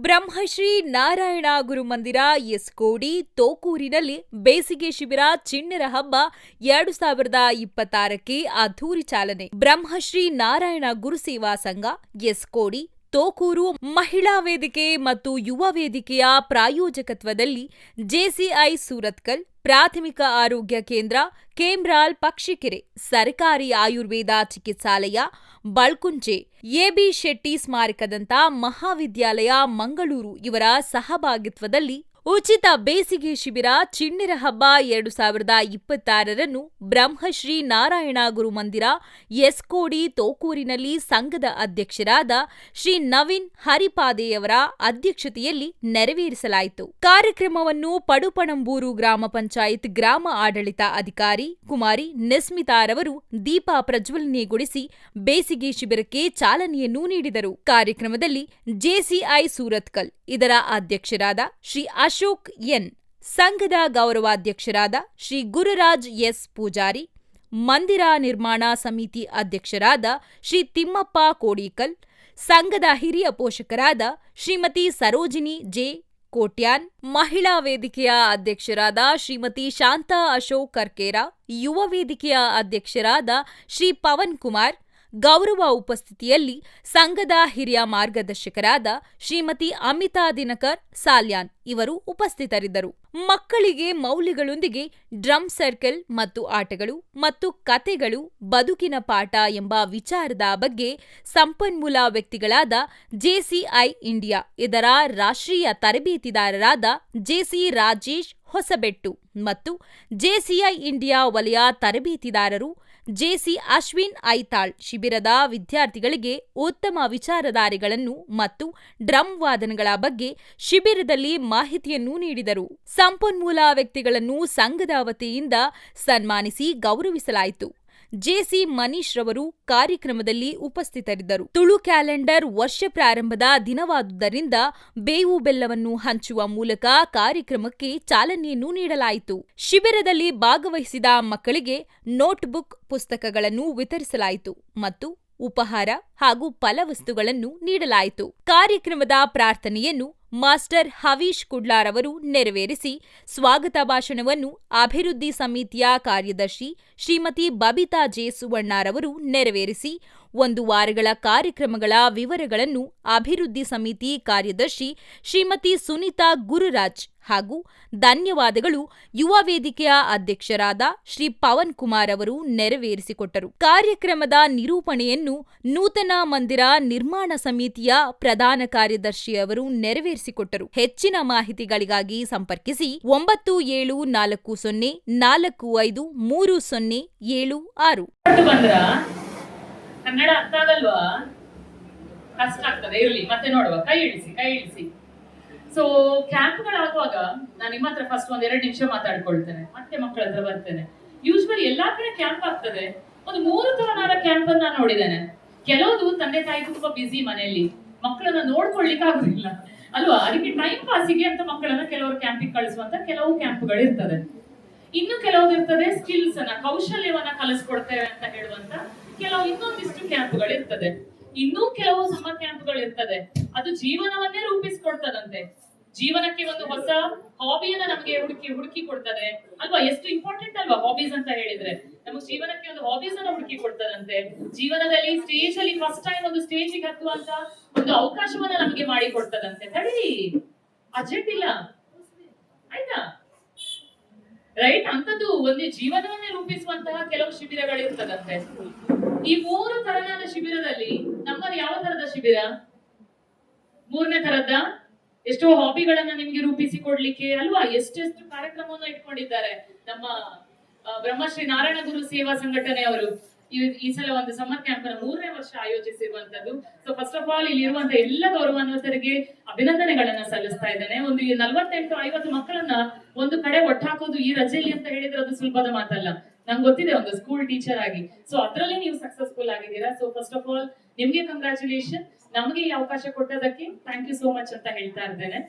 ಬ್ರಹ್ಮಶ್ರೀ ನಾರಾಯಣ ಗುರುಮಂದಿರ ಎಸ್ಕೋಡಿ ತೋಕೂರಿನಲ್ಲಿ ಬೇಸಿಗೆ ಶಿಬಿರ ಚಿಣ್ಣರ ಹಬ್ಬ 2026ಕ್ಕೆ ಅದ್ಧೂರಿ ಚಾಲನೆ. ಬ್ರಹ್ಮಶ್ರೀ ನಾರಾಯಣ ಗುರುಸೇವಾ ಸಂಘ ಎಸ್ಕೋಡಿ ತೋಕೂರು ಮಹಿಳಾ ವೇದಿಕೆ ಮತ್ತು ಯುವ ವೇದಿಕೆಯ ಪ್ರಾಯೋಜಕತ್ವದಲ್ಲಿ ಜೆಸಿಐ ಸೂರತ್ಕಲ್ ಪ್ರಾಥಮಿಕ ಆರೋಗ್ಯ ಕೇಂದ್ರ ಕೇಮ್ರಾಲ್ ಪಕ್ಷಿಕೆರೆ ಸರ್ಕಾರಿ ಆಯುರ್ವೇದ ಚಿಕಿತ್ಸಾಲಯ ಬಳ್ಕುಂಚೆ ಎಬಿ ಶೆಟ್ಟಿ ಸ್ಮಾರಕದಂತ ಮಹಾವಿದ್ಯಾಲಯ ಮಂಗಳೂರು ಇವರ ಸಹಭಾಗಿತ್ವದಲ್ಲಿ ಉಚಿತ ಬೇಸಿಗೆ ಶಿಬಿರ ಚಿಣ್ಣರ ಹಬ್ಬ 2026ರನ್ನು ಬ್ರಹ್ಮಶ್ರೀ ನಾರಾಯಣ ಗುರುಮಂದಿರ ಎಸ್ಕೋಡಿ ತೋಕೂರಿನಲ್ಲಿ ಸಂಘದ ಅಧ್ಯಕ್ಷರಾದ ಶ್ರೀ ನವೀನ್ ಹರಿಪಾದೆಯವರ ಅಧ್ಯಕ್ಷತೆಯಲ್ಲಿ ನೆರವೇರಿಸಲಾಯಿತು. ಕಾರ್ಯಕ್ರಮವನ್ನು ಪಡುಪಣಂಬೂರು ಗ್ರಾಮ ಪಂಚಾಯತ್ ಗ್ರಾಮ ಆಡಳಿತ ಅಧಿಕಾರಿ ಕುಮಾರಿ ನಿಸ್ಮಿತಾರವರು ದೀಪ ಪ್ರಜ್ವಲನೆಗೊಳಿಸಿ ಬೇಸಿಗೆ ಶಿಬಿರಕ್ಕೆ ಚಾಲನೆಯನ್ನು ನೀಡಿದರು. ಕಾರ್ಯಕ್ರಮದಲ್ಲಿ ಜೆಸಿಐ ಸೂರತ್ಕಲ್ ಇದರ ಅಧ್ಯಕ್ಷರಾದ ಶ್ರೀ ಅಶೋಕ್ ಎನ್, ಸಂಘದ ಗೌರವಾಧ್ಯಕ್ಷರಾದ ಶ್ರೀ ಗುರುರಾಜ್ ಎಸ್ ಪೂಜಾರಿ, ಮಂದಿರ ನಿರ್ಮಾಣ ಸಮಿತಿ ಅಧ್ಯಕ್ಷರಾದ ಶ್ರೀ ತಿಮ್ಮಪ್ಪ ಕೋಡಿಕಲ್, ಸಂಘದ ಹಿರಿಯ ಪೋಷಕರಾದ ಶ್ರೀಮತಿ ಸರೋಜಿನಿ ಜೆ ಕೋಟ್ಯಾನ್, ಮಹಿಳಾ ವೇದಿಕೆಯ ಅಧ್ಯಕ್ಷರಾದ ಶ್ರೀಮತಿ ಶಾಂತಾ ಅಶೋಕ್ ಕರ್ಕೇರ, ಯುವ ವೇದಿಕೆಯ ಅಧ್ಯಕ್ಷರಾದ ಶ್ರೀ ಪವನ್ ಕುಮಾರ್, ಗೌರವ ಉಪಸ್ಥಿತಿಯಲ್ಲಿ ಸಂಘದ ಹಿರಿಯ ಮಾರ್ಗದರ್ಶಕರಾದ ಶ್ರೀಮತಿ ಅಮಿತಾ ದಿನಕರ್ ಸಾಲ್ಯಾನ್ ಇವರು ಉಪಸ್ಥಿತರಿದ್ದರು. ಮಕ್ಕಳಿಗೆ ಮೌಲ್ಯಗಳೊಂದಿಗೆ ಡ್ರಮ್ ಸರ್ಕಲ್ ಮತ್ತು ಆಟಗಳು ಮತ್ತು ಕತೆಗಳು ಬದುಕಿನ ಪಾಠ ಎಂಬ ವಿಚಾರದ ಬಗ್ಗೆ ಸಂಪನ್ಮೂಲ ವ್ಯಕ್ತಿಗಳಾದ ಜೆಸಿಐ ಇಂಡಿಯಾ ಇದರ ರಾಷ್ಟ್ರೀಯ ತರಬೇತಿದಾರರಾದ ಜೆಸಿ ರಾಜೇಶ್ ಹೊಸಬೆಟ್ಟು ಮತ್ತು ಜೆಸಿಐ ಇಂಡಿಯಾ ವಲಯ ತರಬೇತಿದಾರರು ಜೆಸಿ ಅಶ್ವಿನ್ ಐತಾಳ್ ಶಿಬಿರದ ವಿದ್ಯಾರ್ಥಿಗಳಿಗೆ ಉತ್ತಮ ವಿಚಾರಧಾರೆಗಳನ್ನು ಮತ್ತು ಡ್ರಮ್ ವಾದನಗಳ ಬಗ್ಗೆ ಶಿಬಿರದಲ್ಲಿ ಮಾಹಿತಿಯನ್ನು ನೀಡಿದರು. ಸಂಪನ್ಮೂಲ ವ್ಯಕ್ತಿಗಳನ್ನು ಸಂಘದ ವತಿಯಿಂದ ಸನ್ಮಾನಿಸಿ ಗೌರವಿಸಲಾಯಿತು. ಜೆಸಿ ಮನೀಶ್ ರವರು ಕಾರ್ಯಕ್ರಮದಲ್ಲಿ ಉಪಸ್ಥಿತರಿದ್ದರು. ತುಳು ಕ್ಯಾಲೆಂಡರ್ ವರ್ಷ ಪ್ರಾರಂಭದ ದಿನವಾದುದರಿಂದ ಬೇವು ಬೆಲ್ಲವನ್ನು ಹಂಚುವ ಮೂಲಕ ಕಾರ್ಯಕ್ರಮಕ್ಕೆ ಚಾಲನೆಯನ್ನು ನೀಡಲಾಯಿತು. ಶಿಬಿರದಲ್ಲಿ ಭಾಗವಹಿಸಿದ ಮಕ್ಕಳಿಗೆ ನೋಟ್ಬುಕ್ ಪುಸ್ತಕಗಳನ್ನು ವಿತರಿಸಲಾಯಿತು ಮತ್ತು ಉಪಹಾರ ಹಾಗೂ ಫಲವಸ್ತುಗಳನ್ನು ನೀಡಲಾಯಿತು. ಕಾರ್ಯಕ್ರಮದ ಪ್ರಾರ್ಥನೆಯನ್ನು ಮಾಸ್ಟರ್ ಹವೀಶ್ ಕುಡ್ಲಾರ್ ಅವರು ನೆರವೇರಿಸಿ ಸ್ವಾಗತ ಭಾಷಣವನ್ನು ಅಭಿವೃದ್ಧಿ ಸಮಿತಿಯ ಕಾರ್ಯದರ್ಶಿ ಶ್ರೀಮತಿ ಬಬಿತಾ ಜೆ ಸುವಣ್ಣರವರು ನೆರವೇರಿಸಿ 1 ವಾರಗಳ ಕಾರ್ಯಕ್ರಮಗಳ ವಿವರಗಳನ್ನು ಅಭಿವೃದ್ಧಿ ಸಮಿತಿ ಕಾರ್ಯದರ್ಶಿ ಶ್ರೀಮತಿ ಸುನೀತಾ ಗುರುರಾಜ್ ಹಾಗೂ ಧನ್ಯವಾದಗಳು ಯುವ ವೇದಿಕೆಯ ಅಧ್ಯಕ್ಷರಾದ ಶ್ರೀ ಪವನ್ ಕುಮಾರ್ ಅವರು ನೆರವೇರಿಸಿಕೊಟ್ಟರು. ಕಾರ್ಯಕ್ರಮದ ನಿರೂಪಣೆಯನ್ನು ನೂತನ ಮಂದಿರ ನಿರ್ಮಾಣ ಸಮಿತಿಯ ಪ್ರಧಾನ ಕಾರ್ಯದರ್ಶಿಯವರು ನೆರವೇರಿಸಿಕೊಟ್ಟರು. ಹೆಚ್ಚಿನ ಮಾಹಿತಿಗಳಿಗಾಗಿ ಸಂಪರ್ಕಿಸಿ 9774533076. ಕನ್ನಡ ಅರ್ಥ ಆಗಲ್ವಾ? ಕಷ್ಟ ಆಗ್ತದೆ. ಇರ್ಲಿ, ಮತ್ತೆ ನೋಡುವ. ಕೈ ಇಳಿಸಿ. ಸೊ ಕ್ಯಾಂಪ್ಗಳಾಗುವಾಗ ನಾನು ನಿಮ್ಮ ಹತ್ರ ಫಸ್ಟ್ 1-2 ನಿಮಿಷ ಮಾತಾಡ್ಕೊಳ್ತೇನೆ, ಮತ್ತೆ ಮಕ್ಕಳ ಹತ್ರ ಬರ್ತೇನೆ. ಯೂಶ್ವಲಿ ಎಲ್ಲಾ ಕಡೆ ಕ್ಯಾಂಪ್ ಆಗ್ತದೆ. ಒಂದು 3 ತರನಾದ ಕ್ಯಾಂಪ್ ಅನ್ನ ನಾನು ನೋಡಿದ್ದೇನೆ. ಕೆಲವುದು ತಂದೆ ತಾಯಿ ತುಂಬಾ ಬಿಸಿ ಮನೆಯಲ್ಲಿ, ಮಕ್ಕಳನ್ನ ನೋಡ್ಕೊಳ್ಲಿಕ್ಕೆ ಆಗುದಿಲ್ಲ ಅಲ್ವಾ? ಅದಕ್ಕೆ ಟೈಮ್ ಪಾಸಿಗೆ ಅಂತ ಮಕ್ಕಳನ್ನ ಕೆಲವರು ಕ್ಯಾಂಪಿಗೆ ಕಳಿಸುವಂತ ಕೆಲವು ಕ್ಯಾಂಪ್ಗಳು ಇರ್ತದೆ. ಇನ್ನು ಕೆಲವು ಇರ್ತದೆ ಸ್ಕಿಲ್ಸ್ ಅನ್ನ, ಕೌಶಲ್ಯವನ್ನ ಕಲಿಸ್ಕೊಡ್ತೇವೆ ಅಂತ ಹೇಳುವಂತ ಕೆಲವು ಇನ್ನೊಂದಿಷ್ಟು ಕ್ಯಾಂಪ್ಗಳು ಇರ್ತದೆ. ಇನ್ನೂ ಕೆಲವು ಸಮ್ಮರ್ ಕ್ಯಾಂಪ್ಗಳು ಇರ್ತದೆ. ಅದು ಜೀವನವನ್ನೇ ರೂಪಿಸ್ಕೊಡ್ತದಂತೆ. ಜೀವನಕ್ಕೆ ಒಂದು ಹೊಸ ಹಾಬಿಯನ್ನ ನಮಗೆ ಹುಡುಕಿ ಕೊಡ್ತದೆ ಅಲ್ವಾ? ಎಷ್ಟು ಇಂಪಾರ್ಟೆಂಟ್ ಅಲ್ವಾ ಹಾಬೀಸ್ ಅಂತ ಹೇಳಿದ್ರೆ? ನಮಗೆ ಜೀವನಕ್ಕೆ ಒಂದು ಹಾಬೀಸ್ ಅನ್ನ ಹುಡುಕಿ ಕೊಡ್ತದಂತೆ. ಜೀವನದಲ್ಲಿ ಸ್ಟೇಜ್ ಅಲ್ಲಿ ಫಸ್ಟ್ ಟೈಮ್ ಒಂದು ಸ್ಟೇಜಿಗೆ ಹತ್ತುವಂತ ಒಂದು ಅವಕಾಶವನ್ನ ನಮಗೆ ಮಾಡಿ ಕೊಡ್ತದಂತೆ. ತಡಿ, ಅರ್ಜೆಂಟ್ ಇಲ್ಲ, ಆಯ್ತಾ? ರೈಟ್? ಅಂತದ್ದು ಒಂದು ಜೀವನವನ್ನೇ ರೂಪಿಸುವಂತಹ ಕೆಲವು ಶಿಬಿರಗಳಿರ್ತದಂತೆ. ಈ 3 ತರನಾದ ಶಿಬಿರದಲ್ಲಿ ನಮ್ಮದು ಯಾವ ತರದ ಶಿಬಿರ? 3ನೇ ತರದ್ದ. ಎಷ್ಟೋ ಹಾಬಿಗಳನ್ನ ನಿಮ್ಗೆ ರೂಪಿಸಿ ಕೊಡ್ಲಿಕ್ಕೆ ಅಲ್ವಾ ಎಷ್ಟೆಷ್ಟು ಕಾರ್ಯಕ್ರಮವನ್ನು ಇಟ್ಕೊಂಡಿದ್ದಾರೆ ನಮ್ಮ ಬ್ರಹ್ಮಶ್ರೀ ನಾರಾಯಣ ಗುರು ಸೇವಾ ಸಂಘಟನೆಯವರು. ಈ ಸಲ ಒಂದು ಸಮ್ಮರ್ ಕ್ಯಾಂಪ್ ಅನ್ನು 3ನೇ ವರ್ಷ ಆಯೋಜಿಸಿರುವಂತದ್ದು. ಸೊ ಫಸ್ಟ್ ಆಫ್ ಆಲ್ ಇಲ್ಲಿ ಇರುವಂತಹ ಎಲ್ಲ ಗೌರವಾನ್ವಿತರಿಗೆ ಅಭಿನಂದನೆಗಳನ್ನ ಸಲ್ಲಿಸ್ತಾ ಇದ್ದೇನೆ. ಒಂದು 48-50 ಮಕ್ಕಳನ್ನ ಒಂದು ಕಡೆ ಒಟ್ಟಾಕೋದು ಈ ರಜೆಯಲ್ಲಿ ಅಂತ ಹೇಳಿದ್ರೆ ಅದು ಸುಲಭದ ಮಾತಲ್ಲ. ನಂಗೆ ಗೊತ್ತಿದೆ ಒಂದು ಸ್ಕೂಲ್ ಟೀಚರ್ ಆಗಿ. ಸೊ ಅದರಲ್ಲಿ ನೀವು ಸಕ್ಸಸ್ಫುಲ್ ಆಗಿದ್ದೀರಾ. ಸೊ ಫಸ್ಟ್ ಆಫ್ ಆಲ್ ನಿಮ್ಗೆ ಕಂಗ್ರಾಚುಲೇಷನ್. ನಮಗೆ ಈ ಅವಕಾಶ ಕೊಟ್ಟದಕ್ಕೆ ಥ್ಯಾಂಕ್ ಯು ಸೋ ಮಚ್ ಅಂತ ಹೇಳ್ತಾ ಇದ್ದೇನೆ.